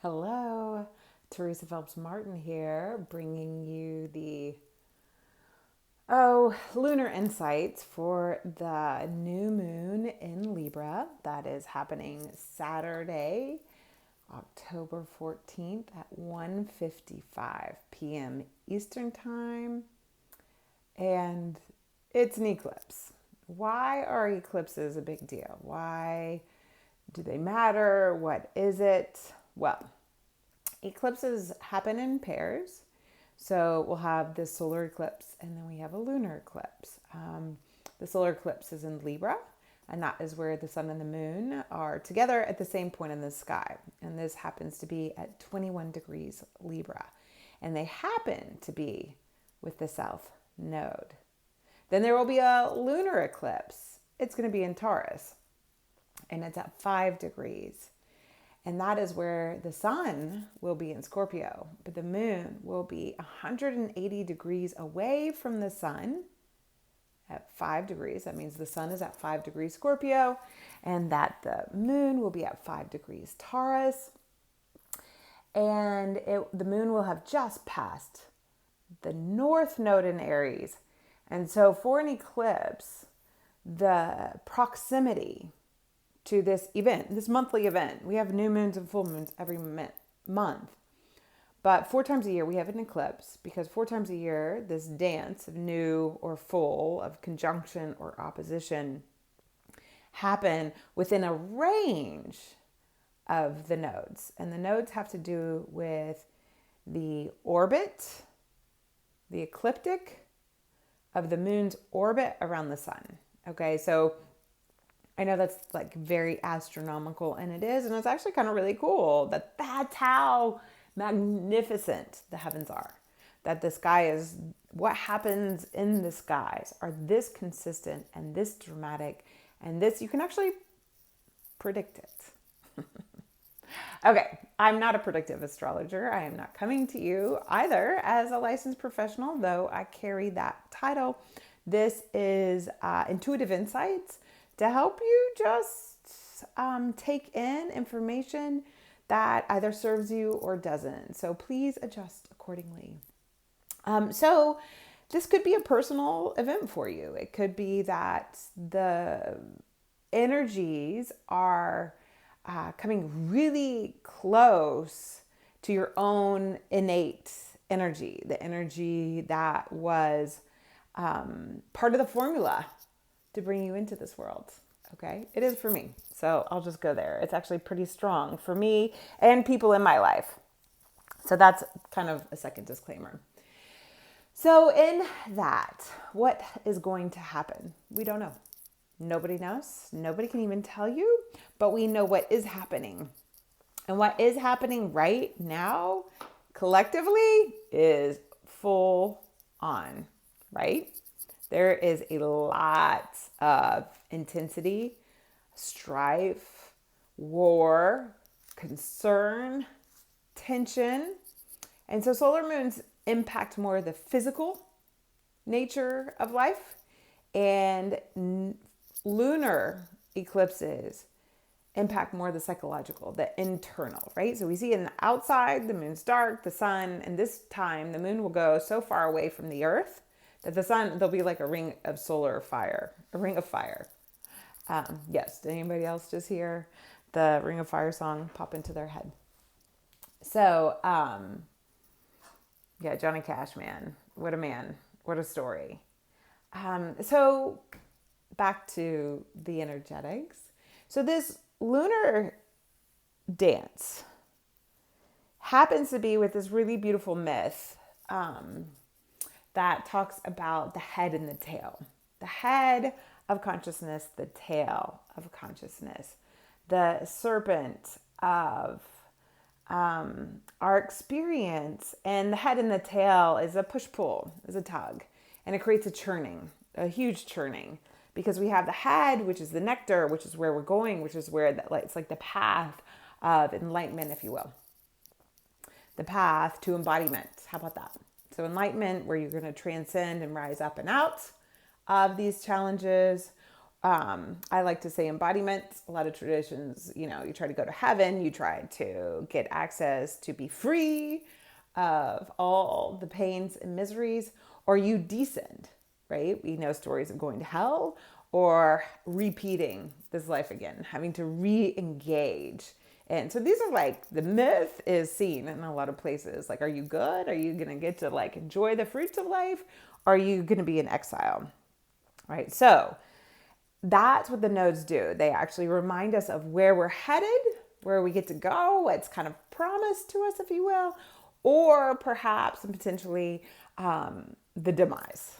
Hello, Teresa Phelps Martin here, bringing you the lunar insights for the new moon in Libra that is happening Saturday, October 14th at 1:55 p.m. Eastern Time, and it's an eclipse. Why are eclipses a big deal? Why do they matter? What is it? Well, eclipses happen in pairs. So we'll have this solar eclipse and then we have a lunar eclipse. The solar eclipse is in Libra, and that is where the sun and the moon are together at the same point in the sky. And this happens to be at 21 degrees Libra. And they happen to be with the south node. Then there will be a lunar eclipse. It's going to be in Taurus, and it's at 5 degrees. And that is where the sun will be in Scorpio, but the moon will be 180 degrees away from the sun at 5 degrees. That means the sun is at 5 degrees Scorpio, and that the moon will be at 5 degrees Taurus. And the moon will have just passed the north node in Aries. And so for an eclipse, the proximity to this event, this monthly event. We have new moons and full moons every month. But 4 times a year we have an eclipse, because 4 times a year this dance of new or full, of conjunction or opposition, happen within a range of the nodes. And the nodes have to do with the orbit, the ecliptic of the moon's orbit around the sun. Okay, so I know that's like very astronomical, and it is, and it's actually kind of really cool that that's how magnificent the heavens are. That the sky is, what happens in the skies are this consistent and this dramatic, and this, you can actually predict it. Okay, I'm not a predictive astrologer. I am not coming to you either as a licensed professional, though I carry that title. This is intuitive insights to help you just take in information that either serves you or doesn't. So please adjust accordingly. So this could be a personal event for you. It could be that the energies are coming really close to your own innate energy, the energy that was part of the formula to bring you into this world. Okay, it is for me, so I'll just go there. It's actually pretty strong for me and people in my life. So that's kind of a second disclaimer. So in that, what is going to happen? We don't know. Nobody knows. Nobody can even tell you, but we know what is happening. And what is happening right now, collectively, is full on, right? There is a lot of intensity, strife, war, concern, tension. And so solar moons impact more of the physical nature of life, and lunar eclipses impact more the psychological, the internal, right? So we see in the outside, the moon's dark, the sun, and this time the moon will go so far away from the earth that the sun, there'll be like a ring of solar fire, a ring of fire. Yes, did anybody else just hear the Ring of Fire song pop into their head? So, yeah, Johnny Cash, man. What a man. What a story. So back to the energetics. So this lunar dance happens to be with this really beautiful myth that talks about the head and the tail. The head of consciousness, the tail of consciousness, the serpent of our experience. And the head and the tail is a push-pull, is a tug. And it creates a churning, a huge churning. Because we have the head, which is the nectar, which is where we're going, which is where it's like the path of enlightenment, if you will. The path to embodiment. How about that? So enlightenment, where you're going to transcend and rise up and out of these challenges, I like to say embodiment. A lot of traditions, you try to go to heaven, you try to get access to be free of all the pains and miseries, or you descend, right? We know stories of going to hell or repeating this life again, having to re-engage. And so these are like, the myth is seen in a lot of places. Like, are you good? Are you going to get to like enjoy the fruits of life? Or are you going to be in exile? Right? So that's what the nodes do. They actually remind us of where we're headed, where we get to go, what's kind of promised to us, if you will, or perhaps and potentially the demise,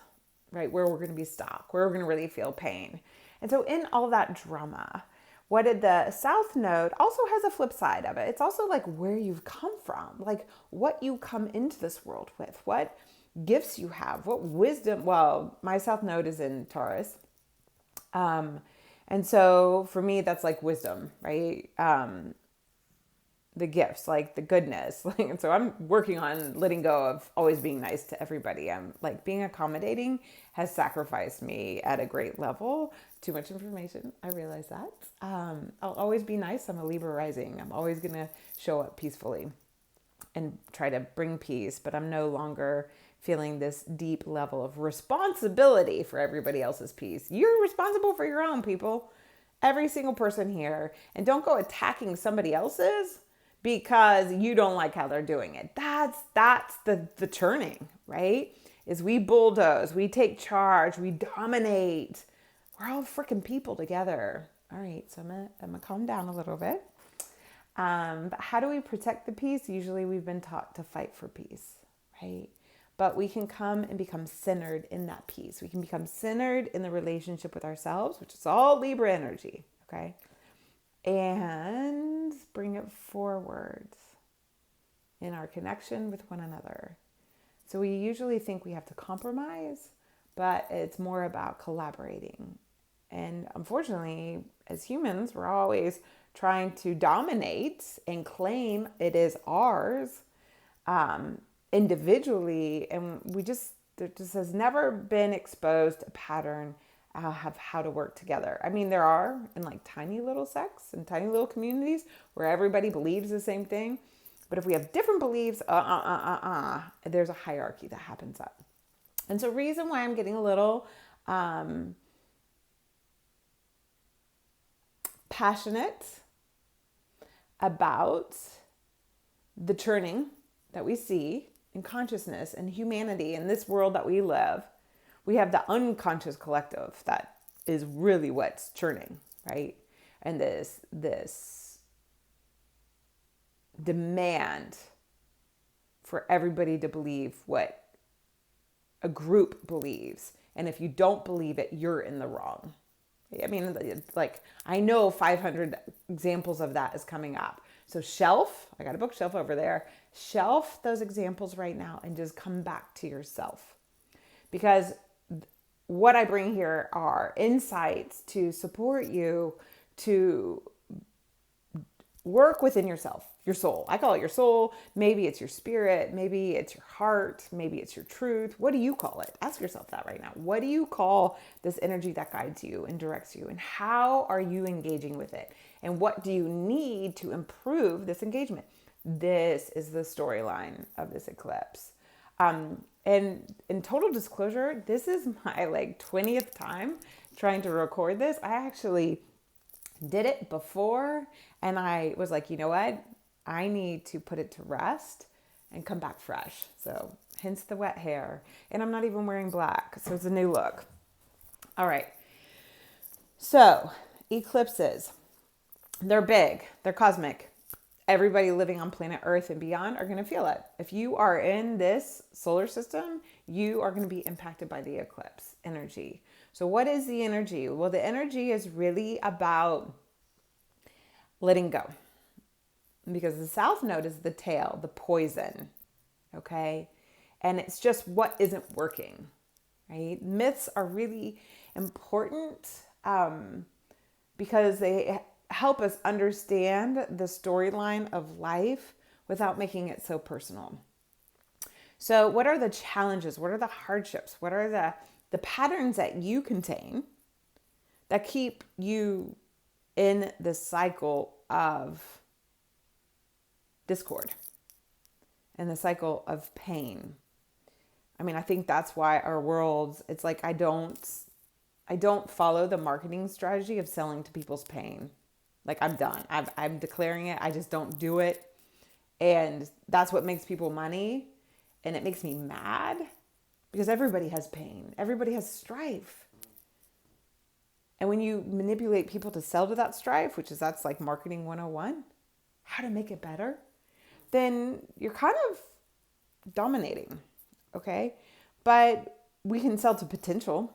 right? Where we're going to be stuck, where we're going to really feel pain. And so in all that drama, what did the South Node also has a flip side of it. It's also like where you've come from, like what you come into this world with, what gifts you have, what wisdom. Well, my South Node is in Taurus. And so for me, that's like wisdom, right? The gifts, like the goodness. And so I'm working on letting go of always being nice to everybody. I'm like, being accommodating has sacrificed me at a great level. Too much information. I realize that. I'll always be nice. I'm a Libra rising. I'm always going to show up peacefully and try to bring peace, but I'm no longer feeling this deep level of responsibility for everybody else's peace. You're responsible for your own, people. Every single person here. And don't go attacking somebody else's because you don't like how they're doing it. That's the churning, right? Is we bulldoze, we take charge, we dominate. We're all freaking people together. All right, so I'm gonna calm down a little bit. But how do we protect the peace? Usually we've been taught to fight for peace, right? But we can come and become centered in that peace. We can become centered in the relationship with ourselves, which is all Libra energy, okay? And bring it forward in our connection with one another. So we usually think we have to compromise, but it's more about collaborating. And unfortunately, as humans, we're always trying to dominate and claim it is ours individually. And there just has never been exposed a pattern of how to work together. I mean, there are in like tiny little sects and tiny little communities where everybody believes the same thing. But if we have different beliefs, there's a hierarchy that happens up. And so reason why I'm getting a little passionate about the churning that we see in consciousness and humanity in this world that we live. We have the unconscious collective that is really what's churning, right? And this demand for everybody to believe what a group believes. And if you don't believe it, you're in the wrong. I mean, like, I know 500 examples of that is coming up. So I got a bookshelf over there. Shelf those examples right now and just come back to yourself. Because what I bring here are insights to support you to work within yourself, your soul. I call it your soul. Maybe it's your spirit. Maybe it's your heart. Maybe it's your truth. What do you call it? Ask yourself that right now. What do you call this energy that guides you and directs you? And how are you engaging with it? And what do you need to improve this engagement? This is the storyline of this eclipse. And in total disclosure, this is my 20th time trying to record this. I actually did it before and I was like, you know what? I need to put it to rest and come back fresh. So hence the wet hair. And I'm not even wearing black. So it's a new look. All right. So eclipses, they're big. They're cosmic. Everybody living on planet Earth and beyond are going to feel it. If you are in this solar system, you are going to be impacted by the eclipse energy. So what is the energy? Well, the energy is really about letting go. Because the South Node is the tail, the poison, okay? And it's just what isn't working, right? Myths are really important because they help us understand the storyline of life without making it so personal. So what are the challenges? What are the hardships? What are the patterns that you contain that keep you in the cycle of discord and the cycle of pain. I mean, I think that's why our worlds, it's like I don't follow the marketing strategy of selling to people's pain. Like I'm done. I'm declaring it. I just don't do it. And that's what makes people money. And it makes me mad because everybody has pain. Everybody has strife. And when you manipulate people to sell to that strife, that's like marketing 101, how to make it better, then you're kind of dominating. Okay. But we can sell to potential.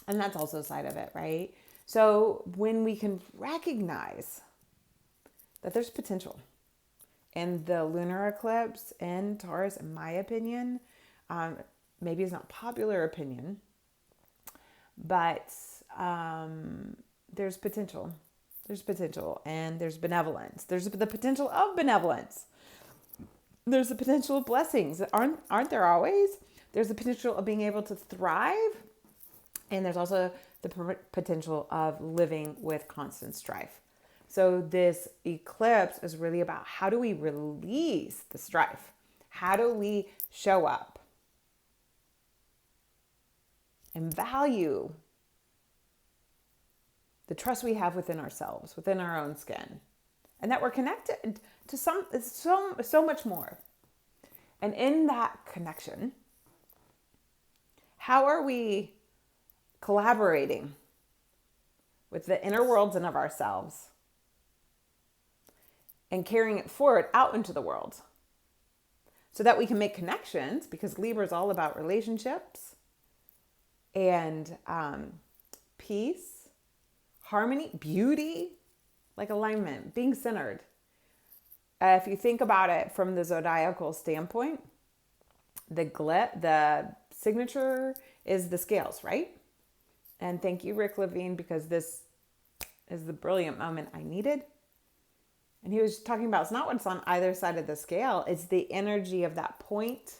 And that's also a side of it, right? So when we can recognize that there's potential in the lunar eclipse in Taurus, in my opinion, maybe it's not popular opinion, but there's potential. There's potential and there's benevolence. There's the potential of benevolence. There's the potential of blessings. Aren't there always? There's the potential of being able to thrive. And there's also the potential of living with constant strife. So this eclipse is really about how do we release the strife? How do we show up and value the trust we have within ourselves, within our own skin, and that we're connected to so much more. And in that connection, how are we collaborating with the inner worlds and of ourselves and carrying it forward out into the world so that we can make connections, because Libra is all about relationships and peace, harmony, beauty, like alignment, being centered. If you think about it from the zodiacal standpoint, the signature is the scales, right? And thank you, Rick Levine, because this is the brilliant moment I needed. And he was talking about, it's not what's on either side of the scale. It's the energy of that point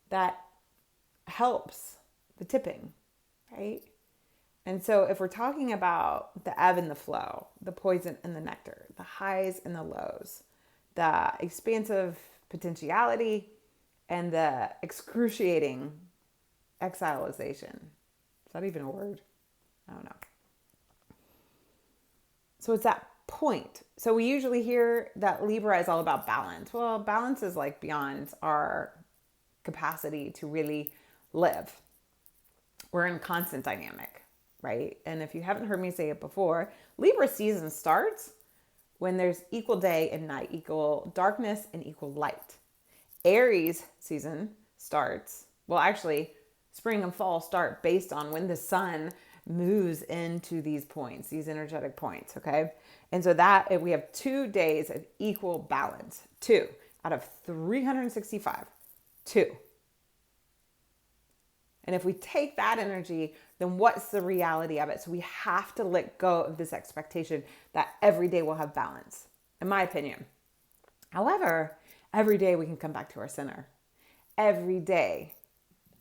that helps the tipping, right? And so if we're talking about the ebb and the flow, the poison and the nectar, the highs and the lows, the expansive potentiality and the excruciating exilization. Is that even a word? I don't know. So it's that point. So we usually hear that Libra is all about balance. Well, balance is like beyond our capacity to really live. We're in constant dynamic, right? And if you haven't heard me say it before, Libra season starts when there's equal day and night, equal darkness and equal light. Aries season starts, well, actually, spring and fall start based on when the sun moves into these points, these energetic points, okay? And so that we have 2 days of equal balance, 2 out of 365, 2. And if we take that energy, then what's the reality of it? So we have to let go of this expectation that every day we'll have balance, in my opinion. However, every day we can come back to our center. Every day,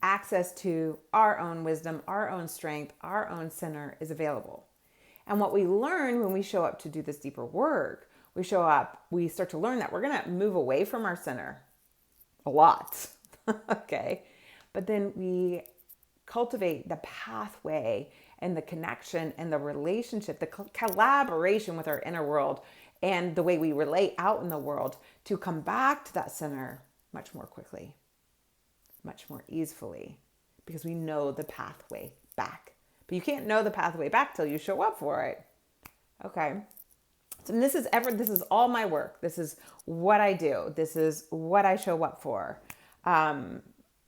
access to our own wisdom, our own strength, our own center is available. And what we learn when we show up to do this deeper work, we start to learn that we're going to move away from our center a lot, okay? But then we cultivate the pathway and the connection and the relationship, the collaboration with our inner world and the way we relate out in the world to come back to that center much more quickly, much more easily, because we know the pathway back. But you can't know the pathway back till you show up for it. Okay. So this is all my work. This is what I do. This is what I show up for.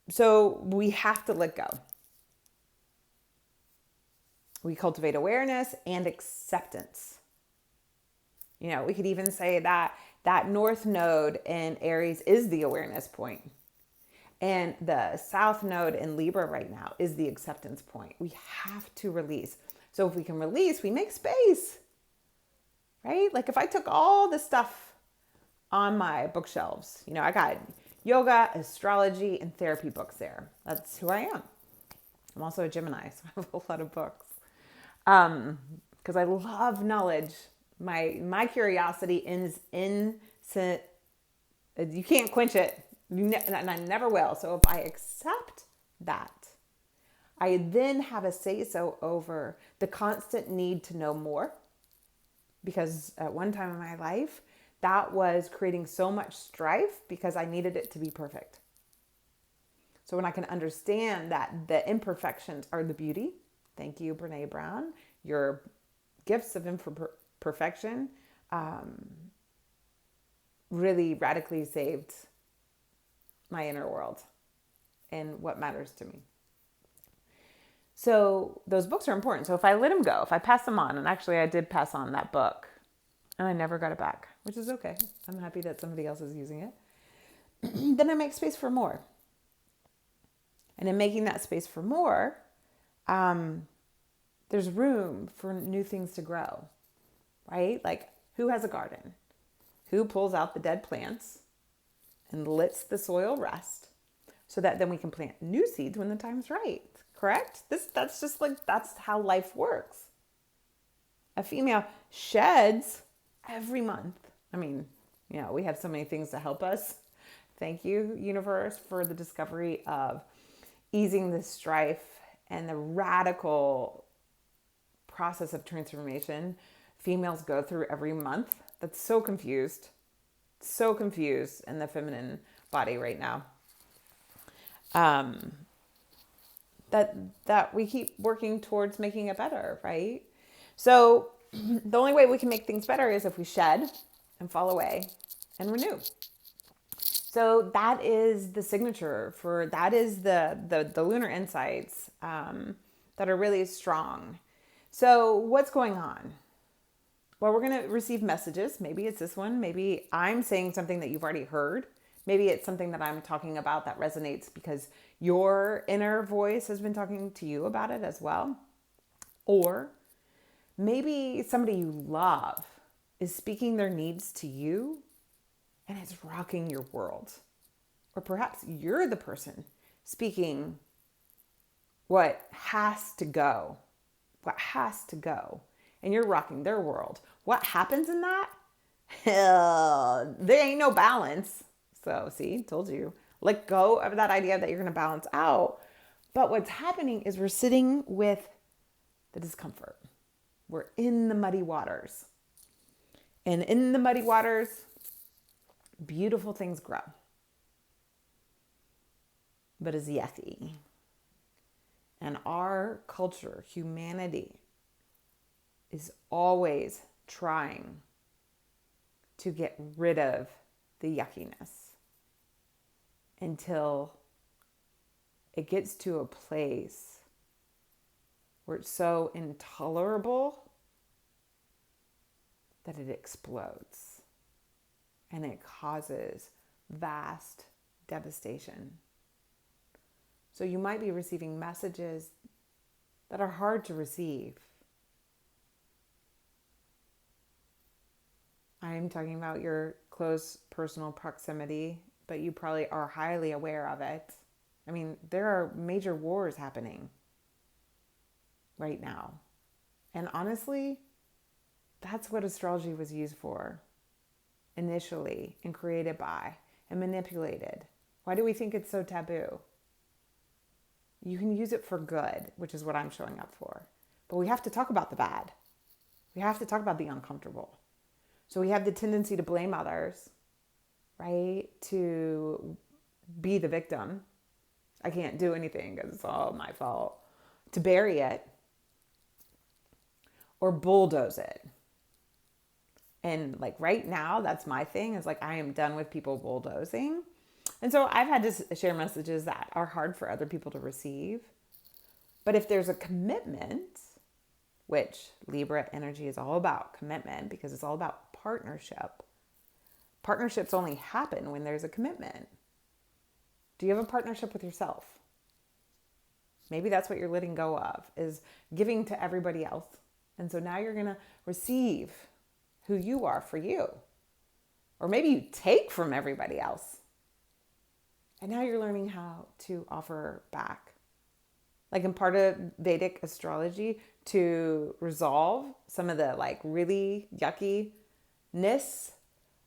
So we have to let go. We cultivate awareness and acceptance. You know, we could even say that North Node in Aries is the awareness point. And the South Node in Libra right now is the acceptance point. We have to release. So if we can release, we make space, right? Like if I took all the stuff on my bookshelves, I got yoga, astrology, and therapy books there. That's who I am. I'm also a Gemini, so I have a lot of books. Because I love knowledge. My curiosity is instant. You can't quench it, and I never will. So if I accept that, I then have a say-so over the constant need to know more. Because at one time in my life, that was creating so much strife because I needed it to be perfect. So when I can understand that the imperfections are the beauty, thank you, Brene Brown, your gifts of imperfection really radically saved my inner world and what matters to me. So those books are important. So if I let them go, if I pass them on, and actually I did pass on that book and I never got it back, which is okay. I'm happy that somebody else is using it. Then I make space for more. And in making that space for more, there's room for new things to grow, right? Like, who has a garden? Who pulls out the dead plants and lets the soil rest so that then we can plant new seeds when the time's right, correct? That's how life works. A female sheds every month. I mean, we have so many things to help us. Thank you, universe, for the discovery of easing the strife and the radical process of transformation females go through every month. That's so confused in the feminine body right now. That we keep working towards making it better, right? So the only way we can make things better is if we shed and fall away and renew. So that is the signature that is the lunar insights that are really strong. So what's going on? Well, we're going to receive messages. Maybe it's this one. Maybe I'm saying something that you've already heard. Maybe it's something that I'm talking about that resonates because your inner voice has been talking to you about it as well. Or maybe somebody you love is speaking their needs to you and it's rocking your world. Or perhaps you're the person speaking what has to go, and you're rocking their world. What happens in that? Hell, there ain't no balance. So see, told you. Let go of that idea that you're going to balance out. But what's happening is we're sitting with the discomfort. We're in the muddy waters. And in the muddy waters, beautiful things grow. But it's yucky. And our culture, humanity, is always trying to get rid of the yuckiness until it gets to a place where it's so intolerable that it explodes and it causes vast devastation. So you might be receiving messages that are hard to receive. I'm talking about your close personal proximity, but you probably are highly aware of it. I mean, there are major wars happening right now. And honestly, that's what astrology was used for initially and created by and manipulated. Why do we think it's so taboo? You can use it for good, which is what I'm showing up for. But we have to talk about the bad. We have to talk about the uncomfortable. So we have the tendency to blame others, right? To be the victim. I can't do anything because it's all my fault. To bury it or bulldoze it. And like right now, that's my thing, is like I am done with people bulldozing. And so I've had to share messages that are hard for other people to receive. But if there's a commitment, which Libra energy is all about, commitment, because it's all about partnership. Partnerships only happen when there's a commitment. Do you have a partnership with yourself? Maybe that's what you're letting go of, is giving to everybody else. And so now you're going to receive who you are for you. Or maybe you take from everybody else. And now you're learning how to offer back. like in part of Vedic astrology, to resolve some of the like really yuckiness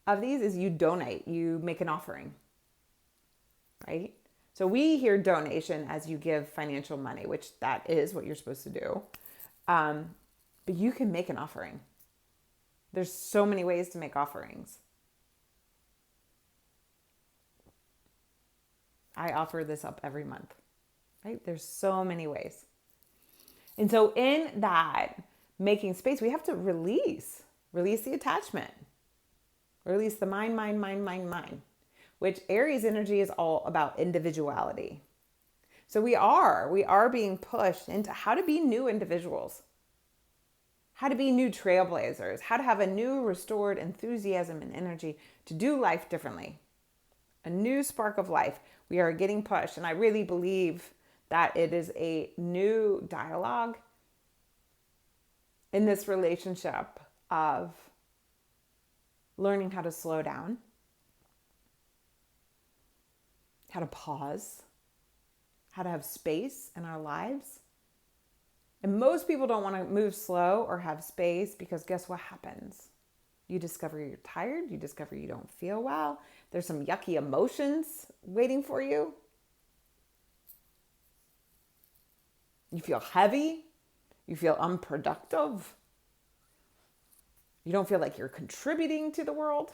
of these is you donate, you make an offering, right? So we hear donation as you give financial money, which that is what you're supposed to do. But you can make an offering. There's so many ways to make offerings. I offer this up every month, right? There's so many ways. And so in that making space, we have to release the attachment, release the mind, which Aries energy is all about individuality. So we are being pushed into how to be new individuals, how to be new trailblazers, how to have a new restored enthusiasm and energy to do life differently, a new spark of life. We are getting pushed. And I really believe that it is a new dialogue in this relationship of learning how to slow down, how to pause, how to have space in our lives. And most people don't want to move slow or have space because guess what happens? You discover you're tired. You discover you don't feel well. There's some yucky emotions waiting for you. You feel heavy. You feel unproductive. You don't feel like you're contributing to the world.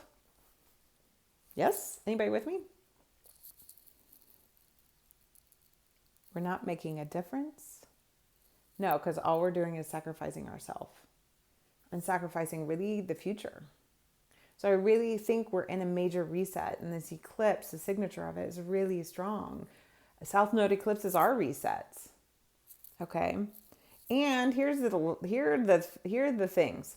Yes? Anybody with me? We're not making a difference? No, because all we're doing is sacrificing ourselves and sacrificing really the future. So I really think we're in a major reset, and this eclipse, the signature of it is really strong. South Node eclipses are resets. Okay? And here are the things.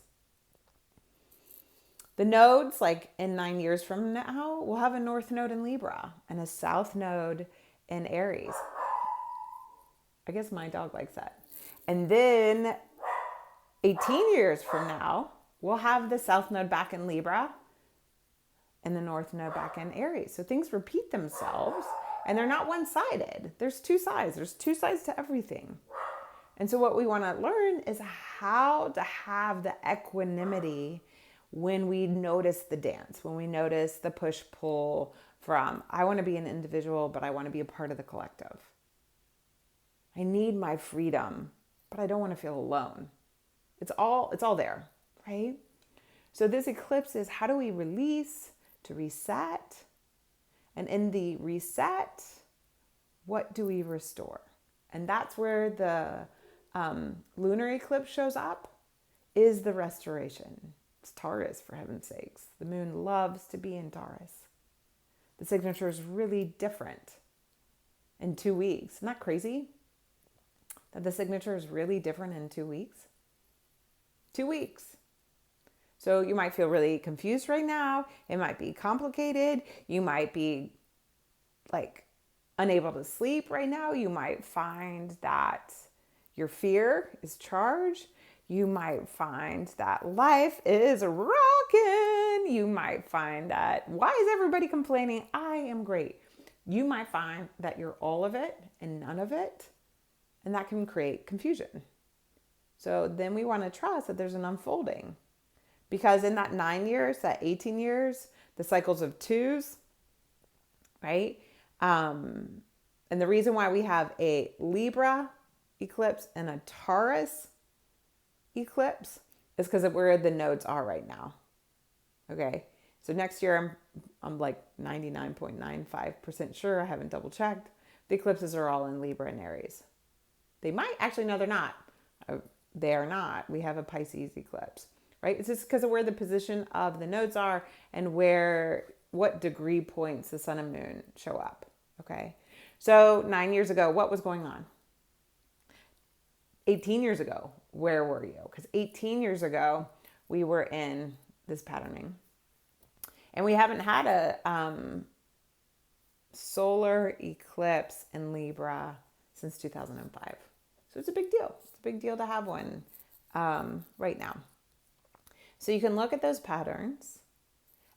The nodes, like in 9 years from now, we'll have a North Node in Libra and a South Node in Aries. I guess my dog likes that. And then 18 years from now, we'll have the South Node back in Libra and the North Node back in Aries. So things repeat themselves, and they're not one-sided. There's two sides. There's two sides to everything. And so what we want to learn is how to have the equanimity when we notice the dance, when we notice the push-pull from, I want to be an individual, but I want to be a part of the collective. I need my freedom, but I don't want to feel alone. It's all there, right? So this eclipse is how do we release to reset? And in the reset, what do we restore? And that's where the lunar eclipse shows up, is the restoration. It's Taurus, for heaven's sakes. The moon loves to be in Taurus. The signature is really different in 2 weeks. Isn't that crazy? That the signature is really different in 2 weeks. 2 weeks. So you might feel really confused right now. It might be complicated. You might be like unable to sleep right now. You might find that your fear is charged. You might find that life is rocking. You might find that, why is everybody complaining? I am great. You might find that you're all of it and none of it. And that can create confusion. So then we want to trust that there's an unfolding. Because in that 9 years, that 18 years, the cycles of twos, right? And the reason why we have a Libra eclipse and a Taurus eclipse is because of where the nodes are right now. Okay. So next year, I'm like 99.95% sure. I haven't double checked. The eclipses are all in Libra and Aries. They might actually, no, they're not. They are not. We have a Pisces eclipse, right? It's just because of where the position of the nodes are and what degree points the sun and moon show up. Okay. So 9 years ago, what was going on? 18 years ago, where were you? Because 18 years ago, we were in this patterning. And we haven't had a solar eclipse in Libra since 2005. So it's a big deal. It's a big deal to have one right now. So you can look at those patterns.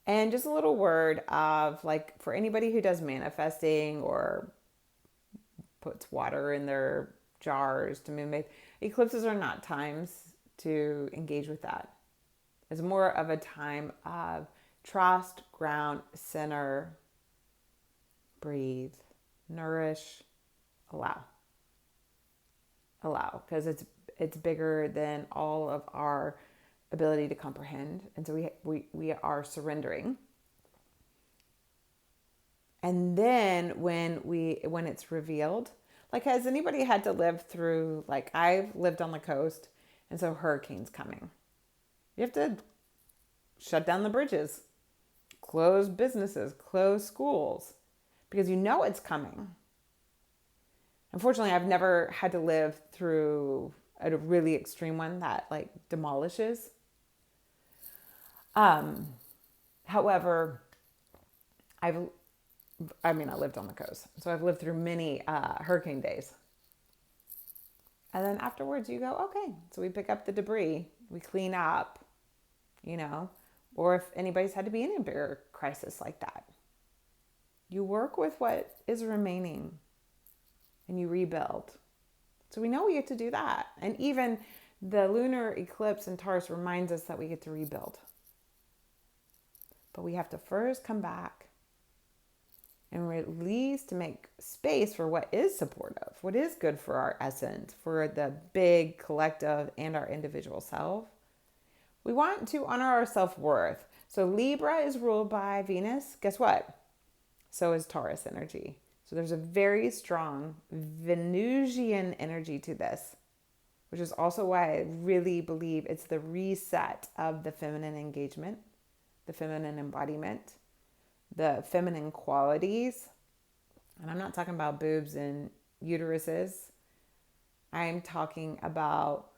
And just a little word of, like, for anybody who does manifesting or puts water in their jars, to moon bathe. Eclipses are not times to engage with that. It's more of a time of trust, ground, center, breathe, nourish, allow. Allow, because it's bigger than all of our ability to comprehend. And so we are surrendering. And then when it's revealed, like, has anybody had to live through, like, I've lived on the coast, and so hurricanes coming. You have to shut down the bridges, close businesses, close schools, because you know it's coming. Unfortunately, I've never had to live through a really extreme one that, like, demolishes. However, I lived on the coast, so I've lived through many hurricane days. And then afterwards you go, okay, so we pick up the debris, we clean up, or if anybody's had to be in a bigger crisis like that, you work with what is remaining and you rebuild. So we know we get to do that. And even the lunar eclipse in Taurus reminds us that we get to rebuild. But we have to first come back and release to make space for what is supportive, what is good for our essence, for the big collective and our individual self. We want to honor our self-worth. So Libra is ruled by Venus. Guess what? So is Taurus energy. So there's a very strong Venusian energy to this, which is also why I really believe it's the reset of the feminine engagement, the feminine embodiment, the feminine qualities. And I'm not talking about boobs and uteruses. I'm talking about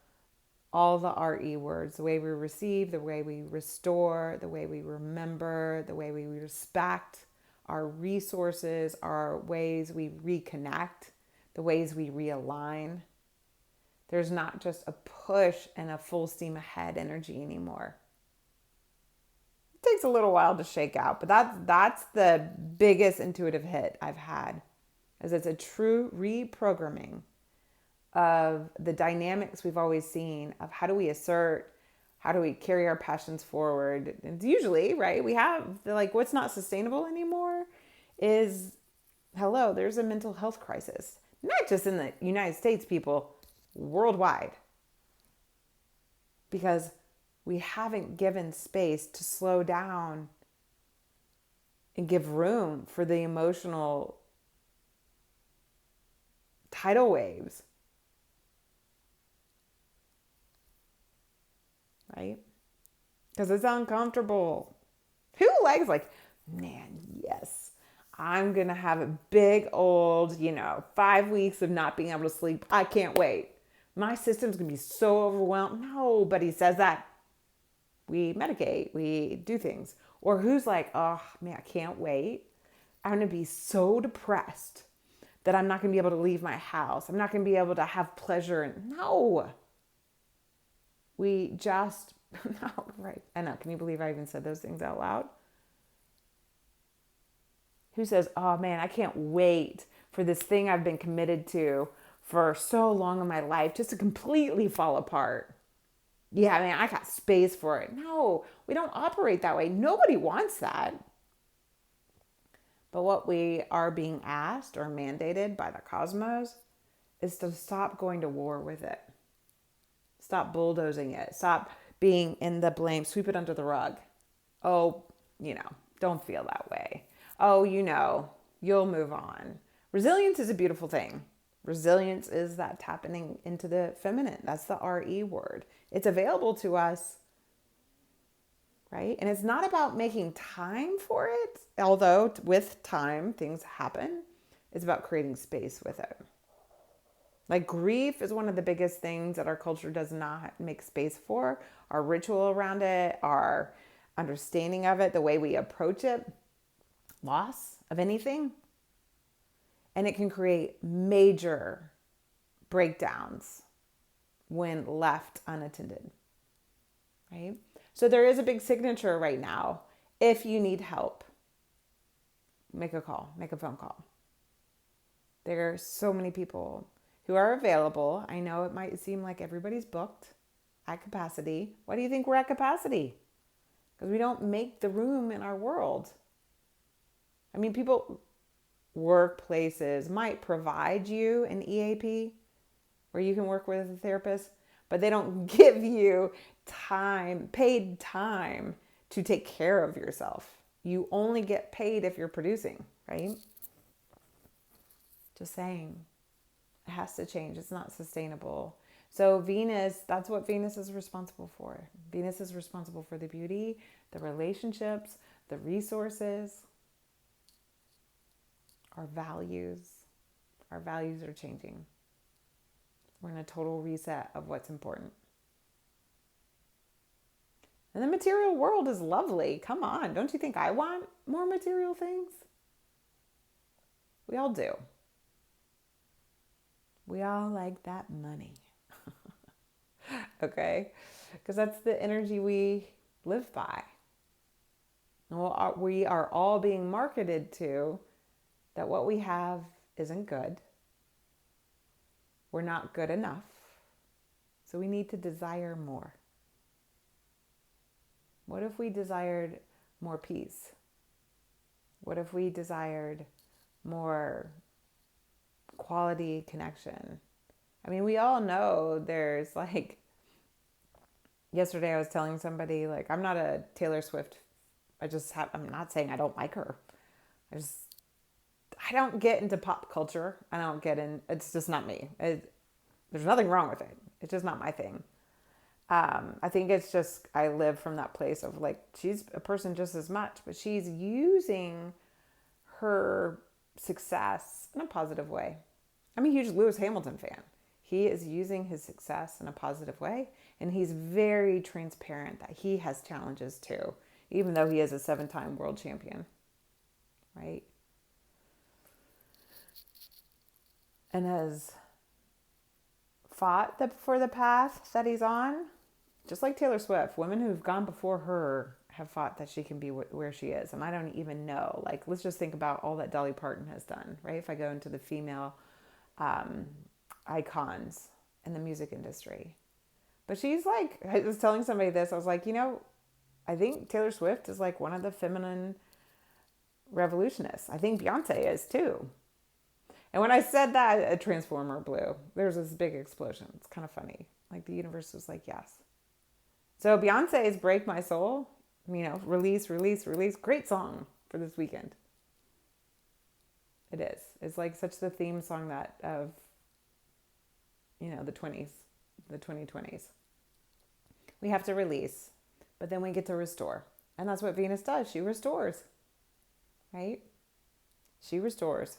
all the RE words, the way we receive, the way we restore, the way we remember, the way we respect our resources, our ways we reconnect, the ways we realign. There's not just a push and a full steam ahead energy anymore. It takes a little while to shake out, but that's the biggest intuitive hit I've had, as it's a true reprogramming of the dynamics we've always seen of how do we assert, how do we carry our passions forward. And usually, right, we have what's not sustainable anymore is, hello, there's a mental health crisis, not just in the United States, people, worldwide, because we haven't given space to slow down and give room for the emotional tidal waves. Right? Because it's uncomfortable. Who likes, man, yes, I'm going to have a big old, 5 weeks of not being able to sleep. I can't wait. My system's going to be so overwhelmed. Nobody says that. We medicate, we do things. Or who's like, oh man, I can't wait. I'm going to be so depressed that I'm not going to be able to leave my house. I'm not going to be able to have pleasure. No. We just, no, right. I know. Can you believe I even said those things out loud? Who says, oh man, I can't wait for this thing I've been committed to for so long in my life just to completely fall apart? Yeah, man, I got space for it. No, we don't operate that way. Nobody wants that. But what we are being asked or mandated by the cosmos is to stop going to war with it. Stop bulldozing it. Stop being in the blame. Sweep it under the rug. Oh, don't feel that way. Oh, you'll move on. Resilience is a beautiful thing. Resilience is that tapping into the feminine. That's the RE word. It's available to us, right? And it's not about making time for it, although with time things happen. It's about creating space with it. Like grief is one of the biggest things that our culture does not make space for. Our ritual around it, our understanding of it, the way we approach it, loss of anything. And it can create major breakdowns when left unattended, right? So there is a big signature right now. If you need help, make a call, make a phone call. There are so many people who are available. I know it might seem like everybody's booked at capacity. Why do you think we're at capacity? Because we don't make the room in our world. I mean, workplaces might provide you an EAP where you can work with a therapist, but they don't give you paid time to take care of yourself. You only get paid if you're producing, right? Just saying. It has to change. It's not sustainable. So Venus, that's what Venus is responsible for. Venus is responsible for the beauty, the relationships, the resources, our values. Our values are changing. We're in a total reset of what's important. And the material world is lovely. Come on. Don't you think I want more material things? We all do. We all like that money. Okay? Because that's the energy we live by. Well, we are all being marketed to that what we have isn't good. We're not good enough. So we need to desire more. What if we desired more peace? What if we desired more quality connection? I mean, we all know there's like, yesterday I was telling somebody, like, I'm not a Taylor Swift. I'm not saying I don't like her. I don't get into pop culture. It's just not me. There's nothing wrong with it. It's just not my thing. I think it's just, I live from that place of like, she's a person just as much, but she's using her success in a positive way. I'm a huge Lewis Hamilton fan. He is using his success in a positive way, and he's very transparent that he has challenges too, even though he is a 7-time world champion, right? And has fought for the path that he's on, just like Taylor Swift. Women who've gone before her have fought that she can be where she is. And I don't even know. Like, let's just think about all that Dolly Parton has done, right? If I go into the female icons in the music industry. But she's like, I was telling somebody this, I was like, I think Taylor Swift is like one of the feminine revolutionists. I think Beyonce is too. And when I said that, a transformer blew. There's this big explosion. It's kind of funny. Like the universe was like, yes. So Beyonce's Break My Soul, release. Great song for this weekend. It is. It's like such the theme song of the 2020s. We have to release, but then we get to restore. And that's what Venus does. She restores, right? She restores.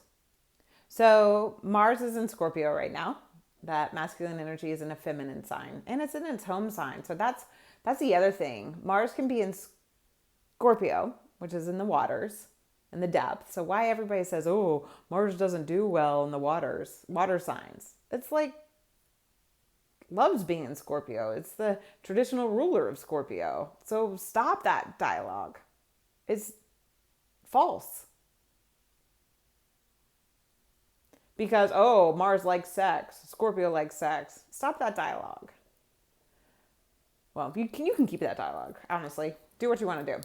So Mars is in Scorpio right now. That masculine energy is in a feminine sign, and it's in its home sign. So that's the other thing. Mars can be in Scorpio, which is in the waters, in the depth. So why everybody says, oh, Mars doesn't do well in the water signs. It's like, loves being in Scorpio. It's the traditional ruler of Scorpio. So stop that dialogue. It's false. Because, oh, Mars likes sex, Scorpio likes sex. Stop that dialogue. Well, you can keep that dialogue, honestly. Do what you want to do.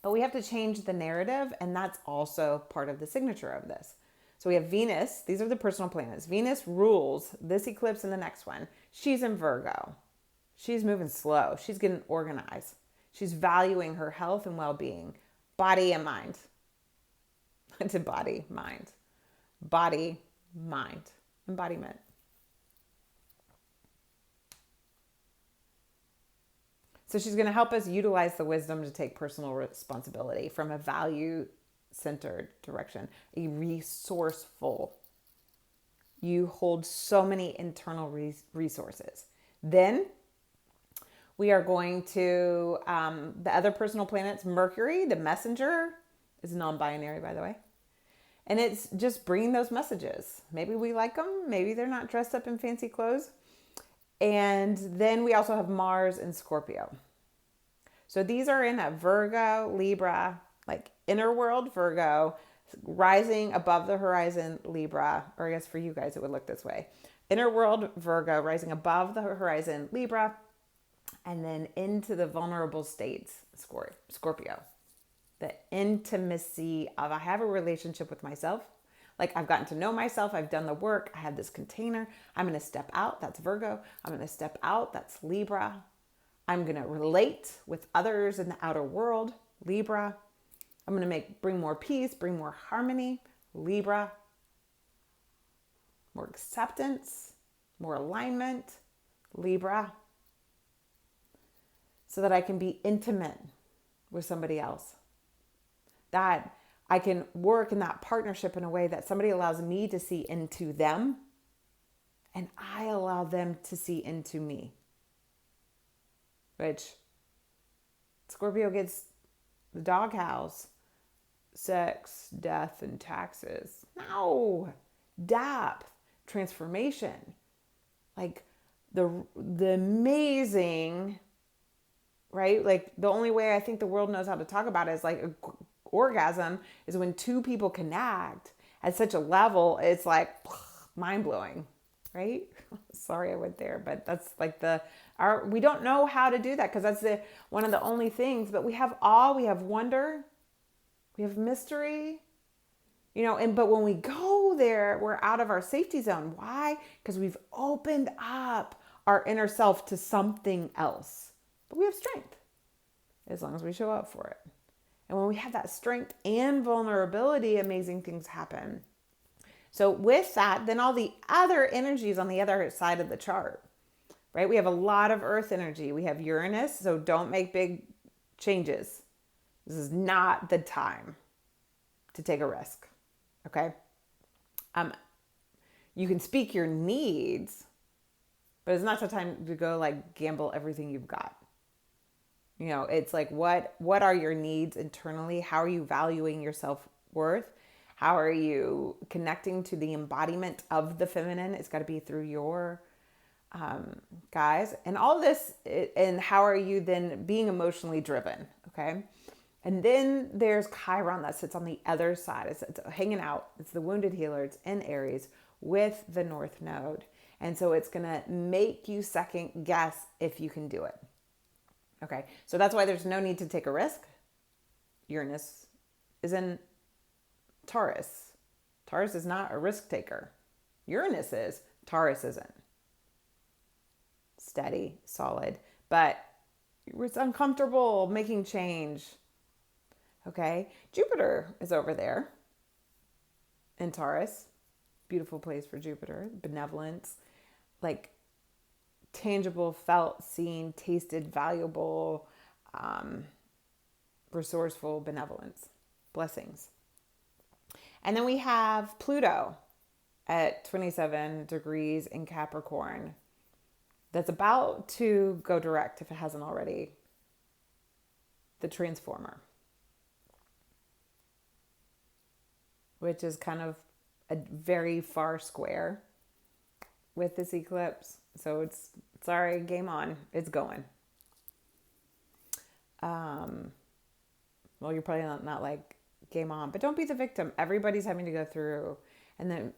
But we have to change the narrative, and that's also part of the signature of this. So we have Venus. These are the personal planets. Venus rules this eclipse and the next one. She's in Virgo. She's moving slow. She's getting organized. She's valuing her health and well-being, body and mind. To body, mind. Body, mind, embodiment. So she's going to help us utilize the wisdom to take personal responsibility from a value-centered direction, a resourceful. You hold so many internal resources. Then we are going to, the other personal planets, Mercury, the messenger, is non-binary, by the way. And it's just bringing those messages. Maybe we like them. Maybe they're not dressed up in fancy clothes. And then we also have Mars in Scorpio. So these are in a Virgo, Libra, like inner world Virgo, rising above the horizon Libra, or I guess for you guys it would look this way. Inner world, Virgo, rising above the horizon, Libra, and then into the vulnerable states, Scorpio. The intimacy of I have a relationship with myself. Like I've gotten to know myself. I've done the work. I have this container. I'm going to step out. That's Virgo. I'm going to step out. That's Libra. I'm going to relate with others in the outer world, Libra. I'm going to bring more peace, bring more harmony, Libra. More acceptance, more alignment, Libra. So that I can be intimate with somebody else. That I can work in that partnership in a way that somebody allows me to see into them and I allow them to see into me. Which Scorpio gets the doghouse, sex, death, and taxes. No, depth, transformation. Like the amazing, right? Like the only way I think the world knows how to talk about it is like orgasm is when two people connect at such a level, it's like mind blowing, right? Sorry I went there, but that's like we don't know how to do that because that's one of the only things, but we have awe, we have wonder, we have mystery, but when we go there, we're out of our safety zone. Why? Because we've opened up our inner self to something else, but we have strength as long as we show up for it. And when we have that strength and vulnerability, amazing things happen. So with that, then all the other energies on the other side of the chart, right? We have a lot of earth energy. We have Uranus, so don't make big changes. This is not the time to take a risk, okay? You can speak your needs, but it's not the time to go like gamble everything you've got. It's like, what are your needs internally? How are you valuing your self-worth? How are you connecting to the embodiment of the feminine? It's got to be through your guys. And all this, and how are you then being emotionally driven, okay? And then there's Chiron that sits on the other side. It's hanging out. It's the wounded healer. It's in Aries with the North Node. And so it's going to make you second guess if you can do it. Okay, so that's why there's no need to take a risk. Uranus is in Taurus. Taurus is not a risk taker. Uranus is. Taurus isn't. Steady, solid, but it's uncomfortable making change. Okay, Jupiter is over there in Taurus. Beautiful place for Jupiter. Benevolence, like tangible, felt, seen, tasted, valuable, resourceful benevolence, blessings. And then we have Pluto at 27 degrees in Capricorn. That's about to go direct if it hasn't already. The transformer, which is kind of a very far square with this eclipse. So it's, sorry, game on. It's going. Well, you're probably not like game on, but don't be the victim. Everybody's having to go through, and then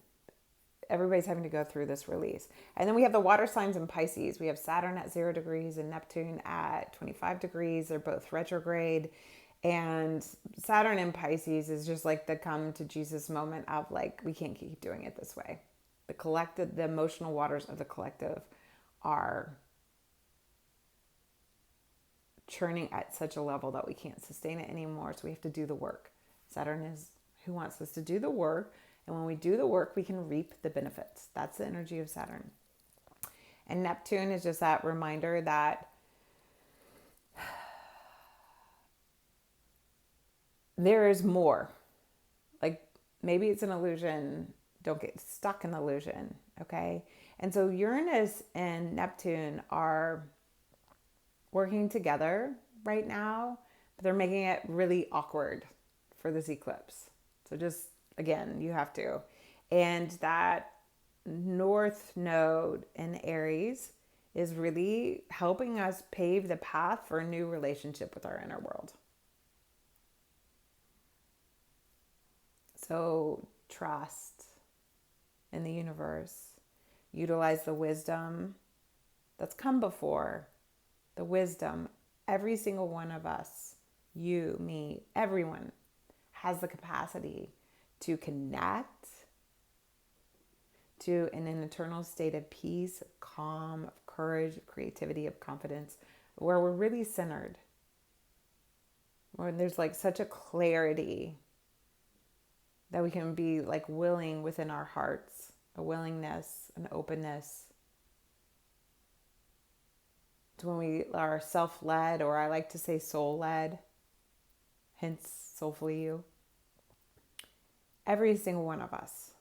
everybody's having to go through this release. And then we have the water signs in Pisces. We have Saturn at 0 degrees and Neptune at 25 degrees. They're both retrograde. And Saturn in Pisces is just like the come to Jesus moment of like, we can't keep doing it this way. The emotional waters of the collective are churning at such a level that we can't sustain it anymore. So we have to do the work. Saturn is who wants us to do the work. And when we do the work, we can reap the benefits. That's the energy of Saturn. And Neptune is just that reminder that there is more. Like maybe it's an illusion. Don't get stuck in the illusion, okay? And so Uranus and Neptune are working together right now, but they're making it really awkward for this eclipse. So just, again, you have to. And that North Node in Aries is really helping us pave the path for a new relationship with our inner world. So trust in the universe, utilize the wisdom that's come before. The wisdom, every single one of us, you, me, everyone has the capacity to connect to an internal state of peace, of calm, of courage, of creativity, of confidence, where we're really centered, where there's like such a clarity that we can be like willing within our hearts, a willingness, an openness to when we are self-led, or I like to say soul-led, hence Soulfully You. Every single one of us.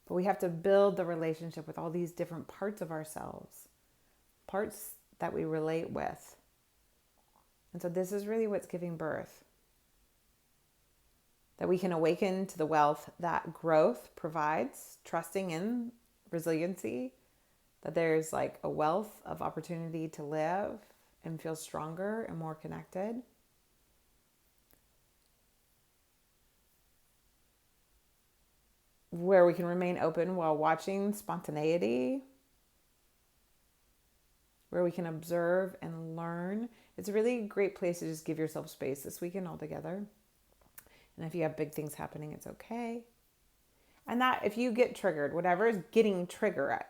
But we have to build the relationship with all these different parts of ourselves, parts that we relate with. And so this is really what's giving birth. That we can awaken to the wealth that growth provides, trusting in resiliency, that there's like a wealth of opportunity to live and feel stronger and more connected. Where we can remain open while watching spontaneity, where we can observe and learn. It's a really great place to just give yourself space this weekend all together. And if you have big things happening, it's okay. And that if you get triggered, whatever is getting triggered,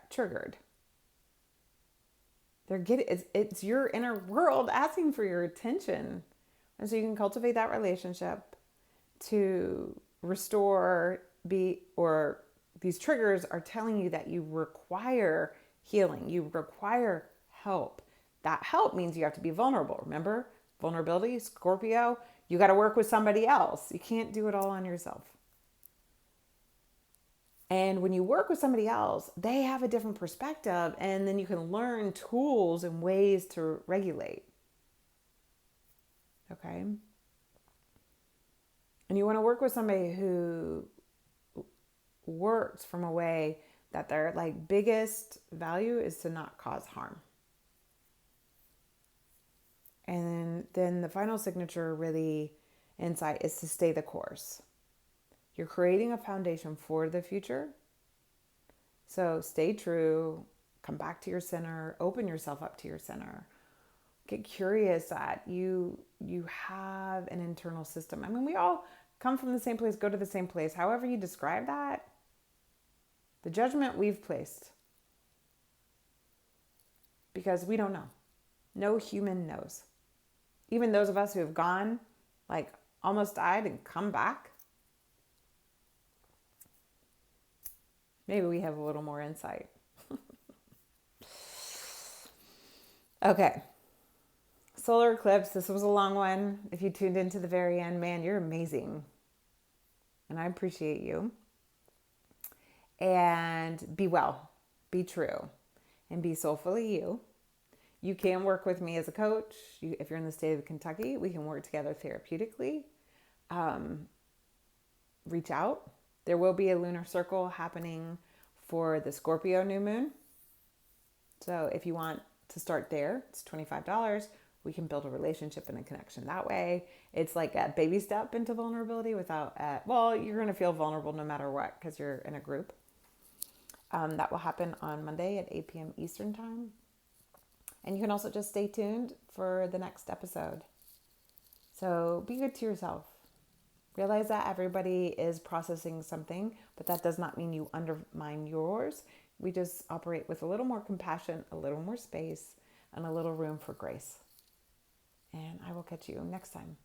it's your inner world asking for your attention. And so you can cultivate that relationship to restore, or these triggers are telling you that you require healing, you require help. That help means you have to be vulnerable. Remember, vulnerability, Scorpio, you got to work with somebody else. You can't do it all on yourself. And when you work with somebody else, they have a different perspective, and then you can learn tools and ways to regulate. Okay? And you want to work with somebody who works from a way that their like biggest value is to not cause harm. And then the final signature really insight is to stay the course. You're creating a foundation for the future. So stay true, come back to your center, open yourself up to your center. Get curious that you have an internal system. I mean, we all come from the same place, go to the same place. However you describe that, the judgment we've placed. Because we don't know. No human knows. Even those of us who have gone, like almost died and come back, maybe we have a little more insight. Okay. Solar eclipse. This was a long one. If you tuned into the very end, man, you're amazing. And I appreciate you. And be well, be true, and be soulfully you. You can work with me as a coach. If you're in the state of Kentucky, we can work together therapeutically. Reach out. There will be a lunar circle happening for the Scorpio new moon. So if you want to start there, it's $25. We can build a relationship and a connection that way. It's like a baby step into vulnerability without, you're going to feel vulnerable no matter what because you're in a group. That will happen on Monday at 8 p.m. Eastern time. And you can also just stay tuned for the next episode. So be good to yourself. Realize that everybody is processing something, but that does not mean you undermine yours. We just operate with a little more compassion, a little more space, and a little room for grace. And I will catch you next time.